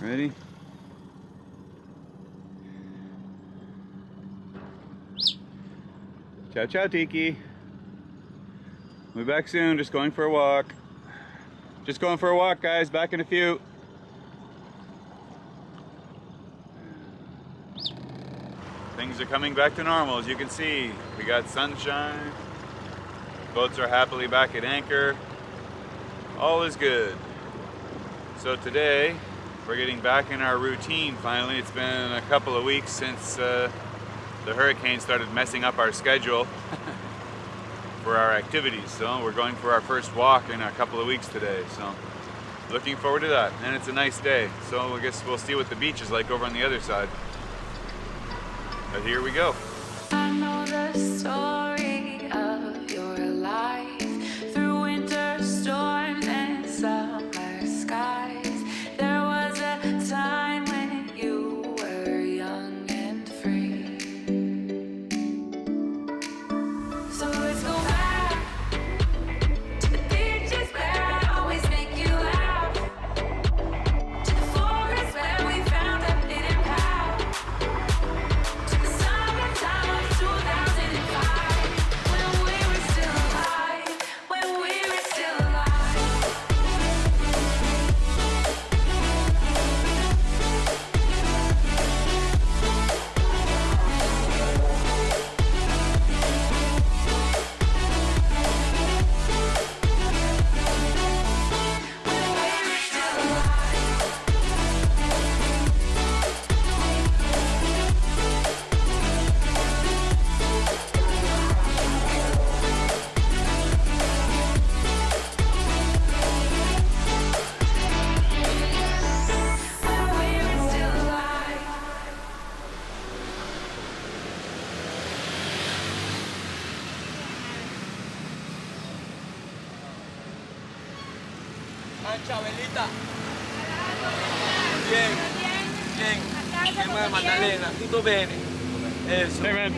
Ready? Ciao, ciao, Tiki. We'll be back soon. Just going for a walk. Just going for a walk, guys. Back in a few. Things are coming back to normal, as you can see. We got sunshine. Boats are happily back at anchor. All is good. So today, we're getting back in our routine finally. It's been a couple of weeks since the hurricane started messing up our schedule for our activities. So we're going for our first walk in a couple of weeks today. So looking forward to that. And it's a nice day. So I guess we'll see what the beach is like over on the other side. But here we go. I know the story of your life through winter storms and summer skies. There was a time when you were young and free. So let's go back to the beaches where I always make you laugh, to the forest where we found a hidden path, to the summertime of 2005 when we were still alive, when we were still alive. Ciao Elita. Bien. Come Maddalena, tutto bene? Hey man,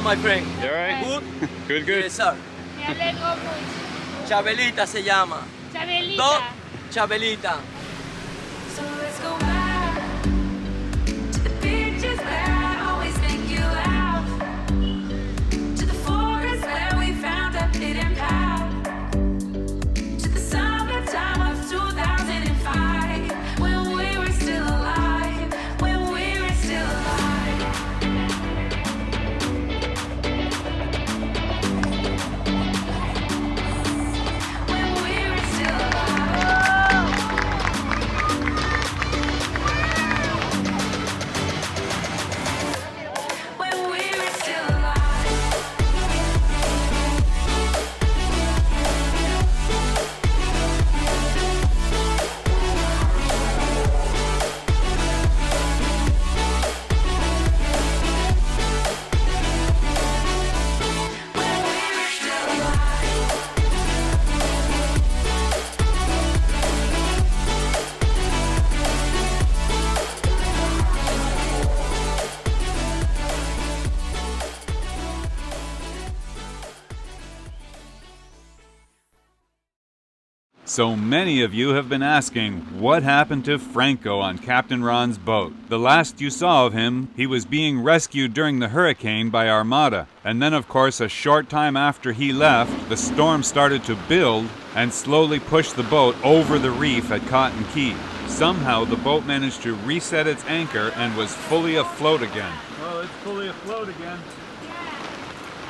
My friend. you alright? Good? Good, good. Yes, sir. Mi allegro mucho. Chabelita se llama. Chabelita. Chabelita. So let's go back to the beaches where I always make you laugh, to the forest where we found a hidden path, to the summertime of 2005 when we were still alive, when we were still alive. When we were still alive. When we were still alive. When we were still alive. So many of you have been asking what happened to Franco on Captain Ron's boat. The last you saw of him, he was being rescued during the hurricane by Armada. And then of course a short time after he left, the storm started to build and slowly pushed the boat over the reef at Cotton Key. Somehow the boat managed to reset its anchor and was fully afloat again. Well, it's fully afloat again.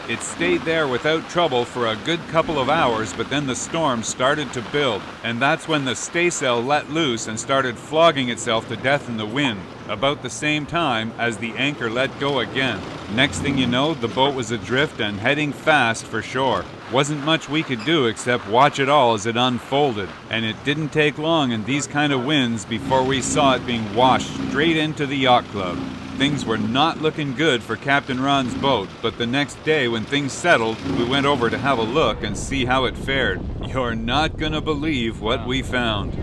It stayed there without trouble for a good couple of hours, but then the storm started to build, and that's when the staysail let loose and started flogging itself to death in the wind, about the same time as the anchor let go again. Next thing you know, the boat was adrift and heading fast for shore. Wasn't much we could do except watch it all as it unfolded, and it didn't take long in these kind of winds before we saw it being washed straight into the yacht club. Things were not looking good for Captain Ron's boat, but the next day when things settled, we went over to have a look and see how it fared. You're not gonna believe what we found.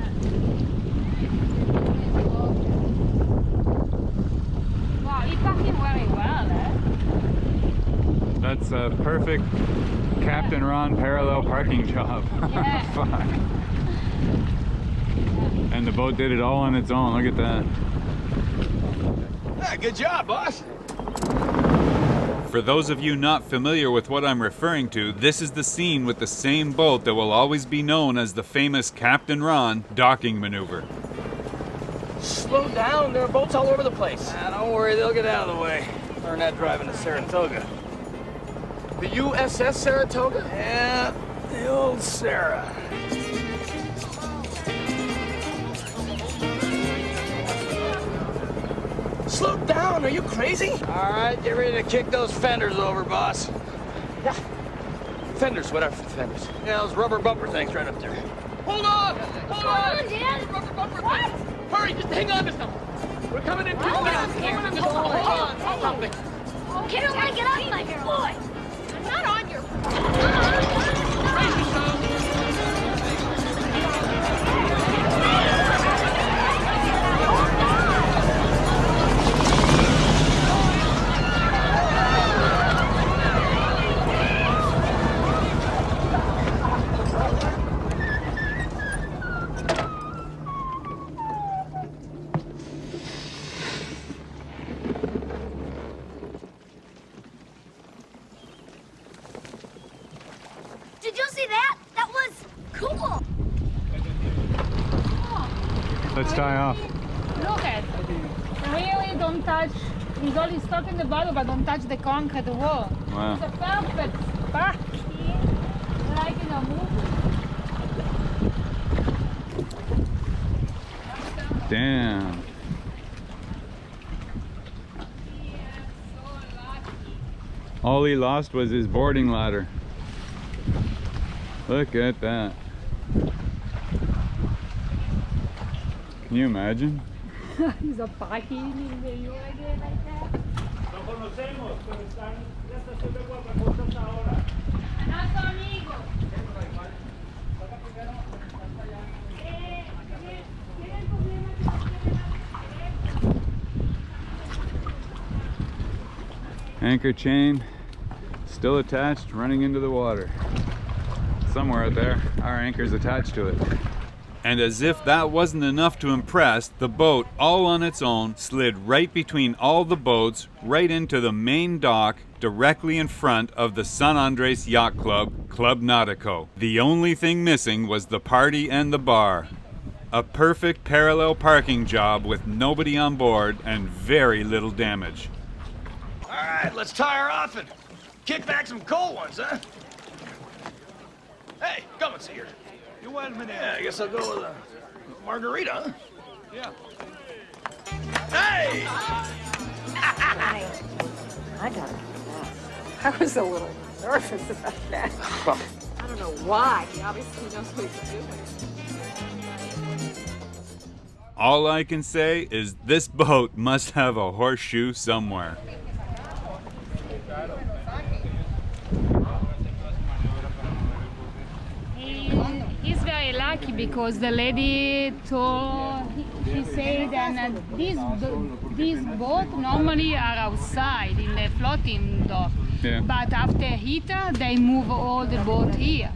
Wow, you're packing very well, eh? That's a perfect Captain Ron parallel parking job. Yeah. Fuck. And the boat did it all on its own. Look at that. Yeah, good job, boss. For those of you not familiar with what I'm referring to, this is the scene with the same boat that will always be known as the famous Captain Ron docking maneuver. Slow down, there are boats all over the place. Don't worry, they'll get out of the way. Learn that driving to Saratoga. The USS Saratoga? Yeah, the old Sarah. Slow down, are you crazy? All right, get ready to kick those fenders over, boss. Yeah. Fenders, whatever fenders. Yeah, those rubber bumper things right up there. Hold on! Hold on! Dad? Rubber bumper What? things. Hurry, just hang on to something. We're coming in too fast. Just hold on to something. Get away, get off my foot! I'm not on your Brace yourself. Did you see that? That was cool. Let's tie off. Look at it. Really don't touch. He's only stuck in the bottle, but don't touch the concrete wall. Wow. It's a perfect spot here, like in a movie. Damn. All he lost was his boarding ladder. Look at that. Can you imagine? He's a parking in the U again like that. Nuestro amigo. Anchor chain still attached, running into the water. Somewhere out there, our anchor's attached to it. And as if that wasn't enough to impress, the boat, all on its own, slid right between all the boats, right into the main dock, directly in front of the San Andres Yacht Club, Club Nautico. The only thing missing was the party and the bar. A perfect parallel parking job with nobody on board and very little damage. All right, let's tie her off and kick back some cold ones, huh? Hey, come and see her. You want a minute? Yeah, I guess I'll go with a margarita, huh? Yeah. Hey! I got it. I was a little nervous about that. I don't know why. He obviously knows what he's doing. All I can say is this boat must have a horseshoe somewhere. He's very lucky because the lady told, she said that these boats normally are outside in the floating dock. Yeah. But after heater, they move all the boat here.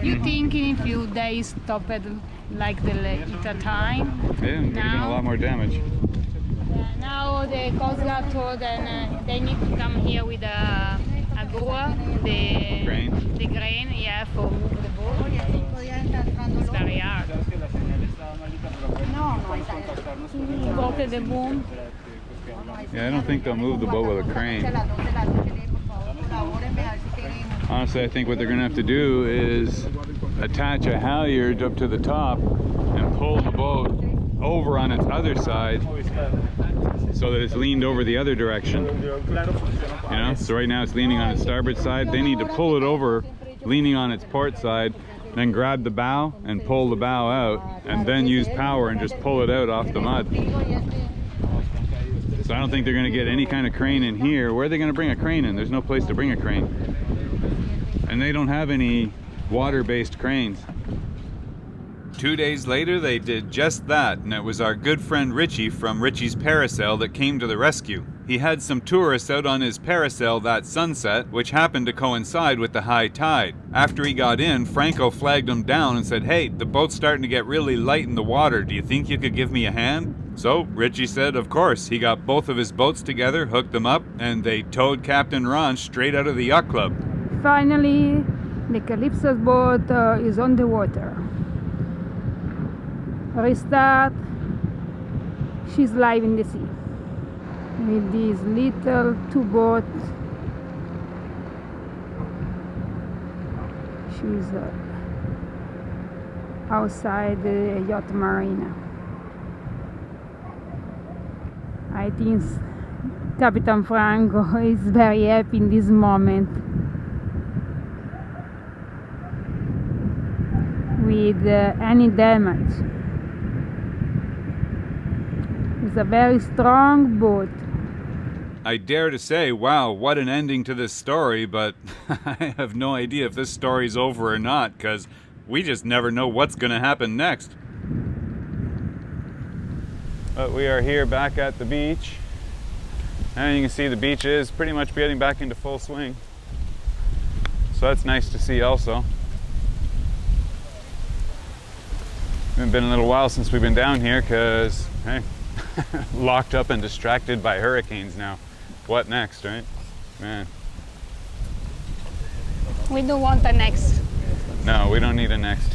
You think in a few days stop it like the heater time? Yeah, they're doing a lot more damage. Now the Coast Guard told them they need to come here with a grower, the grain, yeah, for move the boat. It's very hard. Go to the boom. Yeah, I don't think they'll move the boat with a crane. Honestly, I think what they're going to have to do is attach a halyard up to the top and pull the boat over on its other side so that it's leaned over the other direction. You know, so right now it's leaning on its starboard side. They need to pull it over, leaning on its port side, then grab the bow and pull the bow out, and then use power and just pull it out off the mud. So I don't think they're going to get any kind of crane in here. Where are they going to bring a crane in? There's no place to bring a crane. And they don't have any water-based cranes. 2 days later, they did just that, and it was our good friend Richie from Richie's Parasail that came to the rescue. He had some tourists out on his parasail that sunset, which happened to coincide with the high tide. After he got in, Franco flagged him down and said, "Hey, the boat's starting to get really light in the water. Do you think you could give me a hand?" So Richie said, of course. He got both of his boats together, hooked them up, and they towed Captain Ron straight out of the yacht club. Finally, the Calypso's boat is on the water. Restart. She's live in the sea with these little two boats. She's outside the yacht marina. I think Captain Franco is very happy in this moment with any damage. It's a very strong boat. I dare to say, wow, what an ending to this story, but I have no idea if this story's over or not, because we just never know what's going to happen next. But we are here back at the beach, and you can see the beach is pretty much getting back into full swing. So that's nice to see also. It's been a little while since we've been down here because, hey, locked up and distracted by hurricanes now. What next, right? Man. We don't want a next. No, we don't need a next.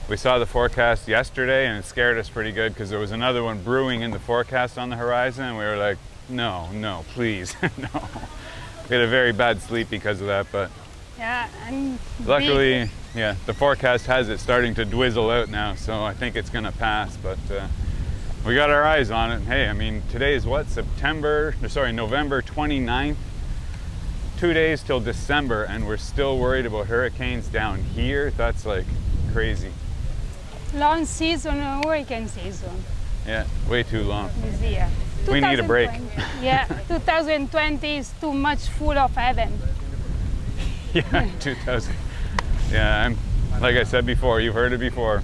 We saw the forecast yesterday and it scared us pretty good because there was another one brewing in the forecast on the horizon, and we were like, no, please, no. We had a very bad sleep because of that, but Yeah, and luckily, yeah, the forecast has it starting to dwizzle out now, so I think it's gonna pass, but we got our eyes on it. Hey, I mean, today is what, November 29th? 2 days till December, and we're still worried about hurricanes down here. That's like crazy. long season, hurricane season Yeah, way too long. this year. We need a break. 2020. Yeah, 2020 is too much full of heaven. Yeah, 2000. Yeah, I'm, like I said before, you've heard it before,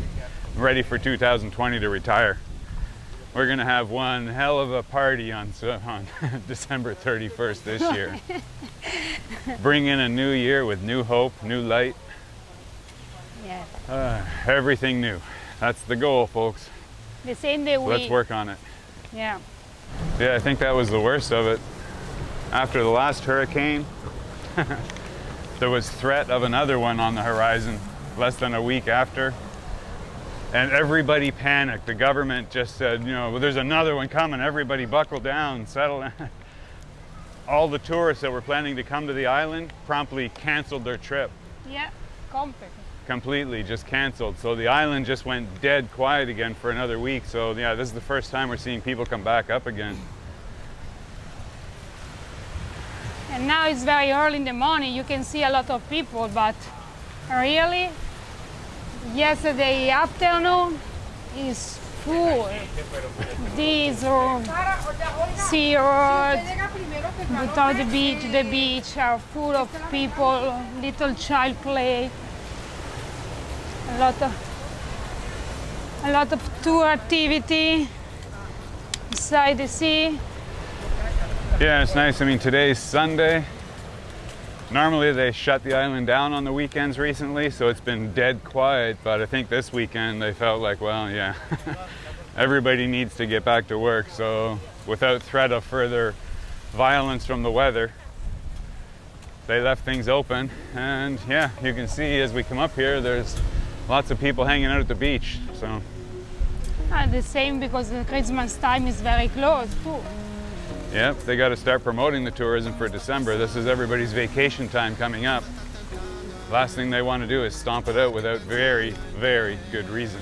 I'm ready for 2020 to retire. We're gonna have one hell of a party on December 31st this year. Bring in a new year with new hope, new light. Yeah. Everything new. That's the goal, folks. The same day we. Let's work on it. Yeah. Yeah, I think that was the worst of it. After the last hurricane, there was threat of another one on the horizon less than a week after. And everybody panicked. The government just said, you know, well, there's another one coming. Everybody buckle down, settle down. All the tourists that were planning to come to the island promptly canceled their trip. Yeah, Completely just canceled. So the island just went dead quiet again for another week. So yeah, this is the first time we're seeing people come back up again. And now it's very early in the morning. You can see a lot of people, but really, yesterday afternoon is full. These sea road, the beach are full of people, little child play, a lot of tour activity beside the sea. Yeah, it's nice. I mean, today's Sunday. Normally they shut the island down on the weekends recently, so it's been dead quiet, but I think this weekend they felt like, well, yeah, everybody needs to get back to work, so without threat of further violence from the weather, they left things open. And yeah, you can see as we come up here, there's lots of people hanging out at the beach, so. The same because the Christmas time is very close too. Yep, they got to start promoting the tourism for December. This is everybody's vacation time coming up. Last thing they want to do is stomp it out without very, very good reason.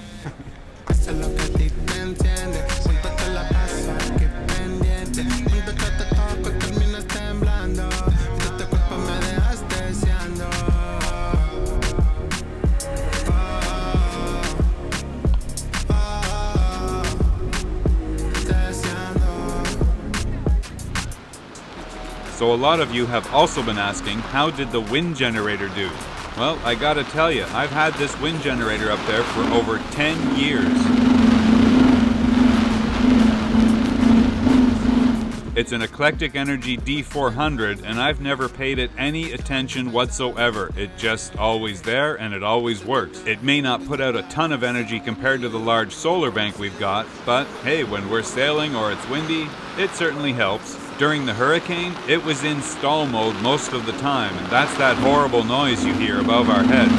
So a lot of you have also been asking, how did the wind generator do? Well, I gotta tell you, I've had this wind generator up there for over 10 years. It's an Eclectic Energy D400, and I've never paid it any attention whatsoever. It's just always there, and it always works. It may not put out a ton of energy compared to the large solar bank we've got, but hey, when we're sailing or it's windy, it certainly helps. During the hurricane, it was in stall mode most of the time, and that's that horrible noise you hear above our heads.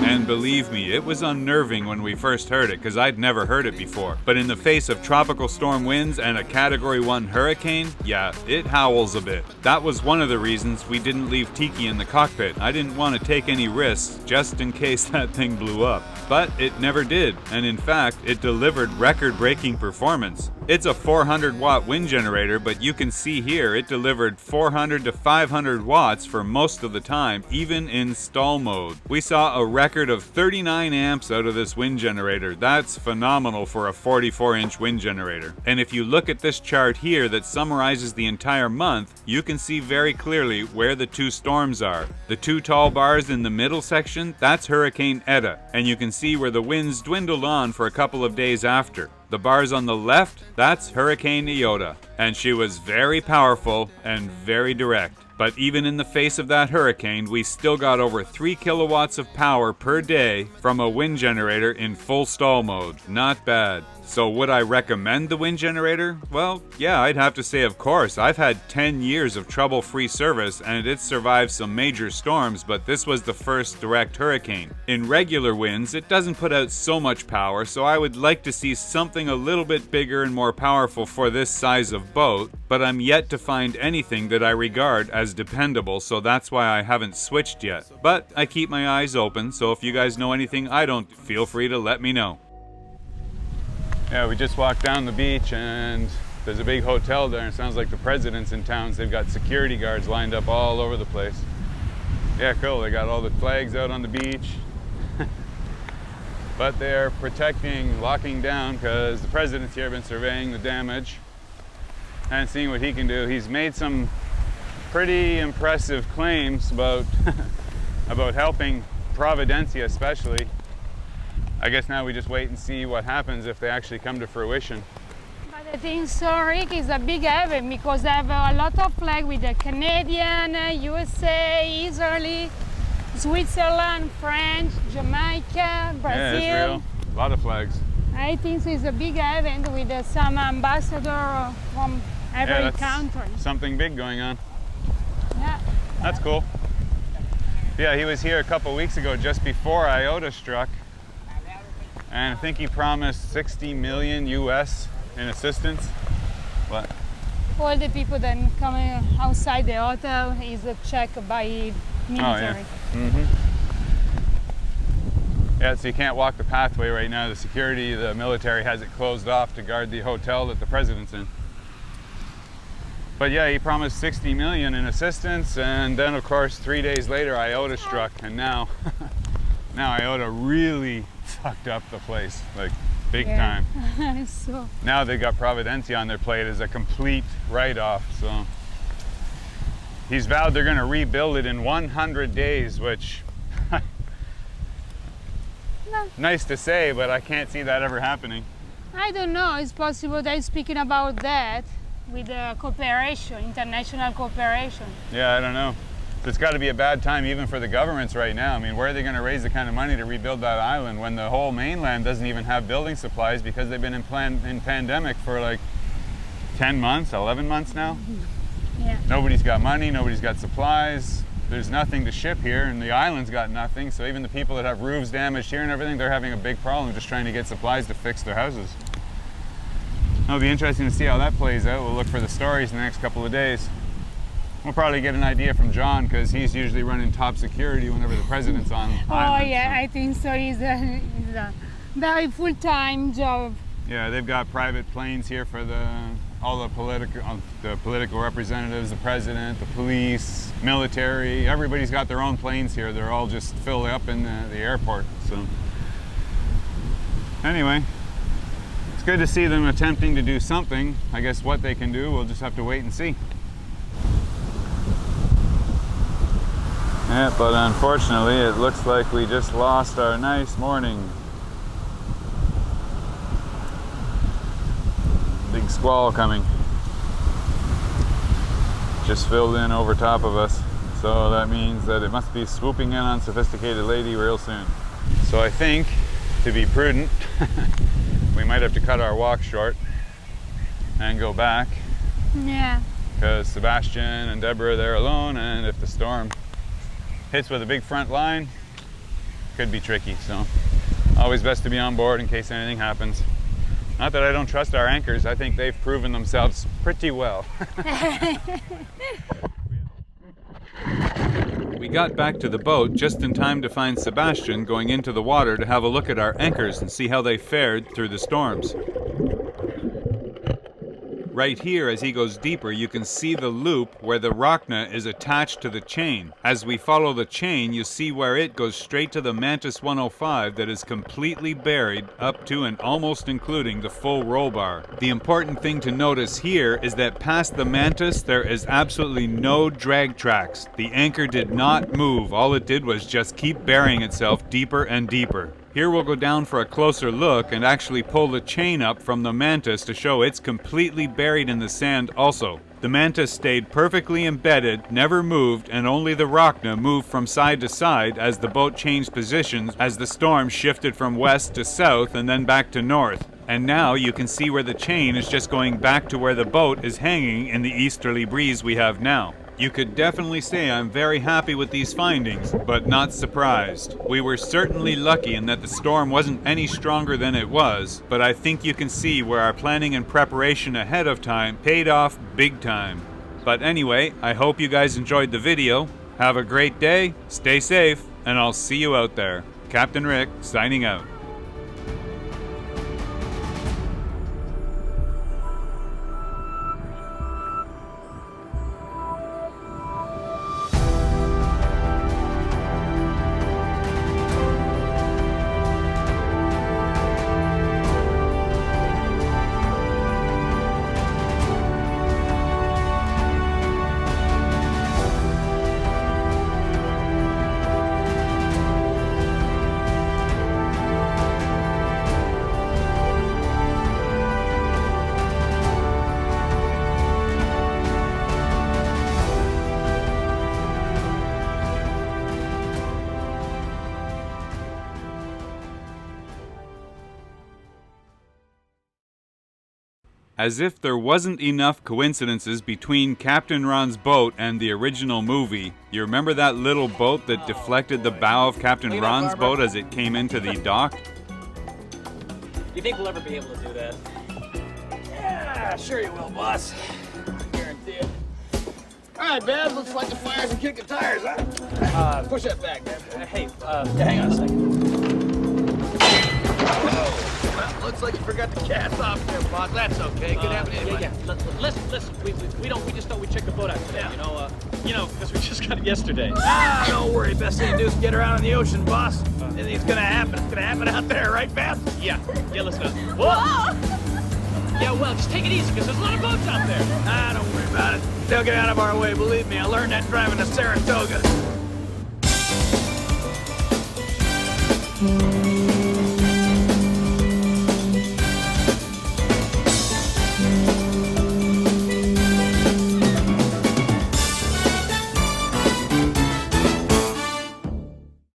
And believe me, it was unnerving when we first heard it, because I'd never heard it before. But in the face of tropical storm winds and a Category 1 hurricane, yeah, it howls a bit. That was one of the reasons we didn't leave Tiki in the cockpit. I didn't want to take any risks, just in case that thing blew up. But it never did, and in fact, it delivered record-breaking performance. It's a 400-watt wind generator, but you can see here it delivered 400 to 500 watts for most of the time, even in stall mode. We saw a record of 39 amps out of this wind generator. That's phenomenal for a 44-inch wind generator. And if you look at this chart here that summarizes the entire month, you can see very clearly where the two storms are. The two tall bars in the middle section, that's Hurricane Eta, and you can see where the winds dwindled on for a couple of days after. The bars on the left, that's Hurricane Iota, and she was very powerful and very direct. But even in the face of that hurricane, we still got over 3 kilowatts of power per day from a wind generator in full stall mode. Not bad. So would I recommend the wind generator? Well, yeah, I'd have to say of course. I've had 10 years of trouble-free service and it's survived some major storms, but this was the first direct hurricane. In regular winds, it doesn't put out so much power, so I would like to see something a little bit bigger and more powerful for this size of boat, but I'm yet to find anything that I regard as dependable, so that's why I haven't switched yet. But I keep my eyes open, so if you guys know anything I don't, feel free to let me know. Yeah, we just walked down the beach and there's a big hotel there, and it sounds like the president's in town. So they've got security guards lined up all over the place. Yeah, cool. They got all the flags out on the beach. But they're protecting, locking down, because the president's here, been surveying the damage and seeing what he can do. He's made some pretty impressive claims about, about helping Providencia especially. I guess now we just wait and see what happens if they actually come to fruition. But I think so, Rick, is a big event because they have a lot of flag with the Canadian, USA, Israeli, Switzerland, French, Jamaica, Brazil. Yeah, Israel. A lot of flags. I think it's a big event with some ambassador from every country. Something big going on. Yeah. That's cool. Yeah, he was here a couple weeks ago just before Iota struck. And I think he promised 60 million US in assistance. What? All the people that come outside the hotel is checked by military. Oh, yeah. Mm-hmm. Yeah, so you can't walk the pathway right now. The security, the military has it closed off to guard the hotel that the president's in. But yeah, he promised 60 million in assistance, and then of course 3 days later Iota struck, and now now Iota really fucked up the place, like big time. So now they got Providencia on their plate as a complete write-off. So he's vowed they're going to rebuild it in 100 days, which nice to say, but I can't see that ever happening. I don't know. It's possible they're speaking about that with cooperation, international cooperation. Yeah, I don't know. It's got to be a bad time even for the governments right now. I mean, where are they going to raise the kind of money to rebuild that island when the whole mainland doesn't even have building supplies because they've been in pandemic for like 10 months, 11 months now? Yeah. Nobody's got money, nobody's got supplies. There's nothing to ship here, and the island's got nothing. So even the people that have roofs damaged here and everything, they're having a big problem just trying to get supplies to fix their houses. It'll be interesting to see how that plays out. We'll look for the stories in the next couple of days. We'll probably get an idea from John because he's usually running top security whenever the president's on island. Oh yeah, so. I think so. It's a very full-time job. Yeah, they've got private planes here for all the political representatives, the president, the police, military. Everybody's got their own planes here. They're all just filled up in the airport. So anyway, it's good to see them attempting to do something. I guess what they can do, we'll just have to wait and see. Yeah, but unfortunately, it looks like we just lost our nice morning. big squall coming. Just filled in over top of us. So that means that it must be swooping in on Sophisticated Lady real soon. So I think, to be prudent, we might have to cut our walk short and go back. Yeah. Because Sebastian and Deborah are there alone, and if the storm hits with a big front line, could be tricky. So always best to be on board in case anything happens. Not that I don't trust our anchors, I think they've proven themselves pretty well. We got back to the boat just in time to find Sebastian going into the water to have a look at our anchors and see how they fared through the storms. Right here, as he goes deeper, you can see the loop where the Rockna is attached to the chain. As we follow the chain, you see where it goes straight to the Mantis 105 that is completely buried up to and almost including the full roll bar. The important thing to notice here is that past the Mantis, there is absolutely no drag tracks. The anchor did not move. All it did was just keep burying itself deeper and deeper. Here we'll go down for a closer look and actually pull the chain up from the Mantis to show it's completely buried in the sand also. The Mantis stayed perfectly embedded, never moved, and only the Rockna moved from side to side as the boat changed positions as the storm shifted from west to south and then back to north. And now you can see where the chain is just going back to where the boat is hanging in the easterly breeze we have now. You could definitely say I'm very happy with these findings, but not surprised. We were certainly lucky in that the storm wasn't any stronger than it was, but I think you can see where our planning and preparation ahead of time paid off big time. But anyway, I hope you guys enjoyed the video. Have a great day, stay safe, and I'll see you out there. Captain Rick, signing out. As if there wasn't enough coincidences between Captain Ron's boat and the original movie, you remember that little boat that deflected the bow of Captain Ron's boat as it came into the dock? You think we'll ever be able to do that? Yeah, sure you will, boss. I guarantee it. All right, Babs, looks like the fires are kicking tires, huh? Push that back, man. Hey, hang on a second. Well, looks like you forgot the cast off there, boss. That's okay. Could happen anyway. Yeah. Listen. We just thought we'd check the boat out today. Yeah. Because we just got it yesterday. Don't worry. Best thing to do is get her out on the ocean, boss. Anything's gonna happen. It's gonna happen out there, right, Babs? Yeah, listen up. Whoa! Yeah, well, just take it easy, because there's a lot of boats out there. Don't worry about it. They'll get out of our way, believe me. I learned that driving to Saratoga.